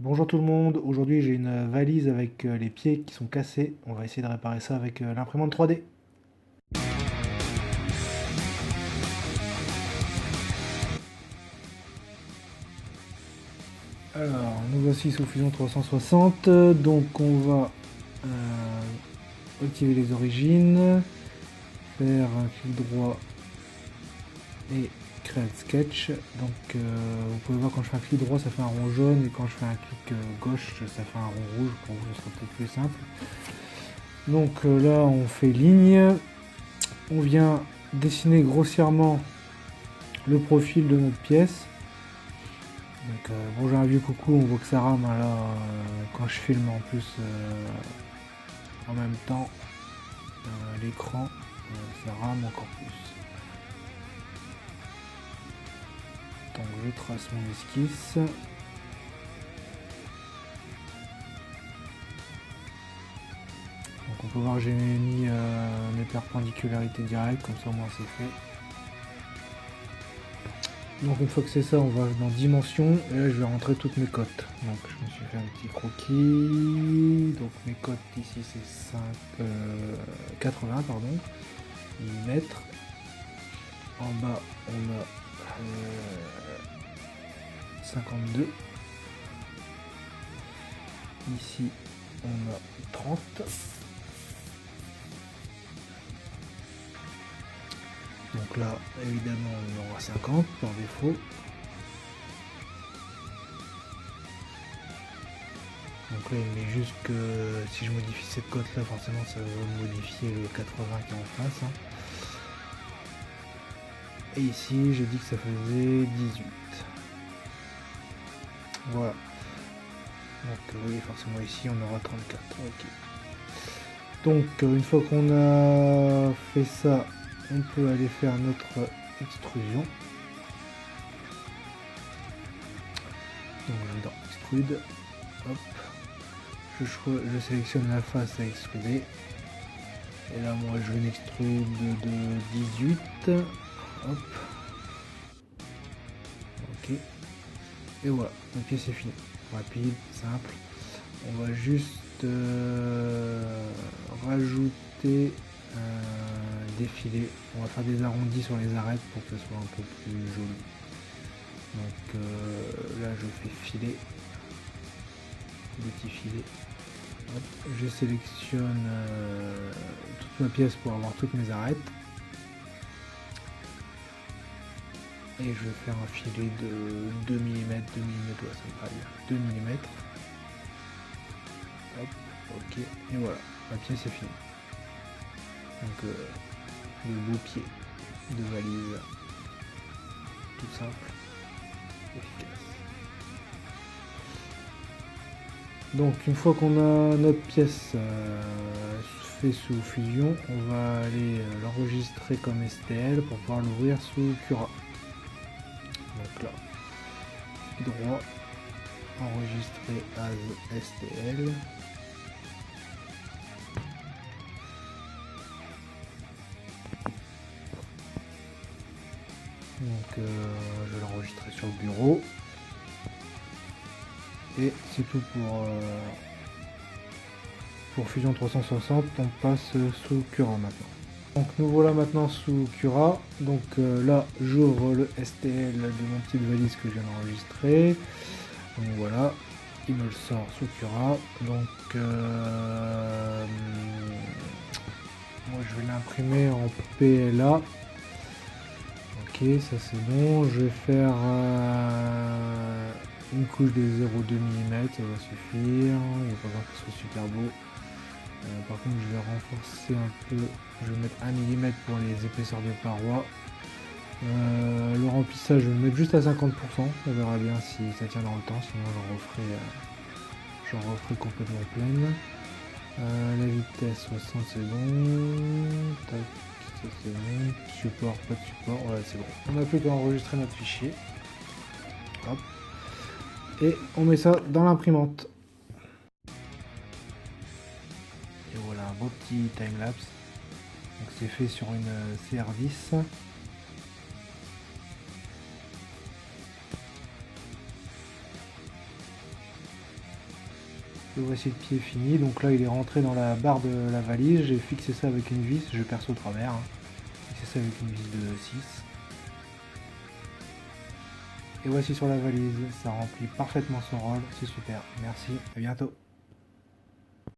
Bonjour tout le monde, aujourd'hui j'ai une valise avec les pieds qui sont cassés. On va essayer de réparer ça avec l'imprimante 3D. Alors, nous voici sous Fusion 360. Donc on va activer les origines, faire un clic droit et Create Sketch. Donc vous pouvez voir quand je fais un clic droit ça fait un rond jaune et quand je fais un clic gauche ça fait un rond rouge. Pour vous ce sera peut-être plus simple. Donc là on fait ligne. On vient dessiner grossièrement le profil de notre pièce. Donc bon, j'ai un vieux coucou, on voit que ça rame hein, là quand je filme en plus en même temps l'écran, ça rame encore plus. Donc je trace mon esquisse. Donc on peut voir que j'ai mis mes perpendicularités directes, comme ça au moins c'est fait. Donc une fois que c'est ça, on va dans dimension et là je vais rentrer toutes mes cotes. Donc je me suis fait un petit croquis. Donc mes cotes ici c'est 80 pardon, millimètres. En bas on a 52. Ici on a 30. Donc là évidemment on aura 50 par défaut. Donc là il met juste que si je modifie cette cote là forcément ça va modifier le 80 qui est en face. Hein. Et ici j'ai dit que ça faisait 18. Voilà. Donc oui forcément ici on aura 34. Ok. Donc une fois qu'on a fait ça, on peut aller faire notre extrusion. Donc je vais dans extrude. Hop. Je sélectionne la face à extruder. Et là moi je veux une extrude de 18. Hop. Ok. Et voilà, la pièce est finie. Rapide, simple. On va juste rajouter un défilé. On va faire des arrondis sur les arêtes pour que ce soit un peu plus joli. Donc là je fais filet, petit filet. Hop, je sélectionne toute ma pièce pour avoir toutes mes arêtes. Et je vais faire un filet de 2 mm, 2 mm, ouais, ça me paraît bien. 2 mm. Hop, ok, et voilà, la pièce est finie. Donc le beau pied de valise, tout simple, efficace. Donc une fois qu'on a notre pièce fait sous Fusion, on va aller l'enregistrer comme STL pour pouvoir l'ouvrir sous Cura. Donc là, droit, enregistrer as STL. Donc je vais l'enregistrer sur le bureau. Et c'est tout pour Fusion 360, on passe sous Cura maintenant. Donc nous voilà maintenant sous Cura. Donc là j'ouvre le STL de mon petite valise que je viens d'enregistrer. Donc voilà, il me le sort sous Cura. Donc moi je vais l'imprimer en PLA. Ok, ça c'est bon. Je vais faire une couche de 0,2 mm, ça va suffire. Il n'y a pas besoin que ce soit super beau. Par contre, je vais renforcer un peu. Je vais mettre 1 mm pour les épaisseurs de parois. Le remplissage, je vais le mettre juste à 50%. On verra bien si ça tient dans le temps. Sinon, j'en referai complètement pleine. La vitesse 60, c'est bon. Tac, ça c'est bon. Support, pas de support. Ouais, c'est bon. On n'a plus qu'à enregistrer notre fichier. Hop. Et on met ça dans l'imprimante. Et voilà un beau petit timelapse. Donc c'est fait sur une CR10. Et voici le pied fini. Donc là, il est rentré dans la barre de la valise. J'ai fixé ça avec une vis. Je perce au travers. Hein. Fixé ça avec une vis de 6. Et voici sur la valise. Ça remplit parfaitement son rôle. C'est super. Merci. À bientôt.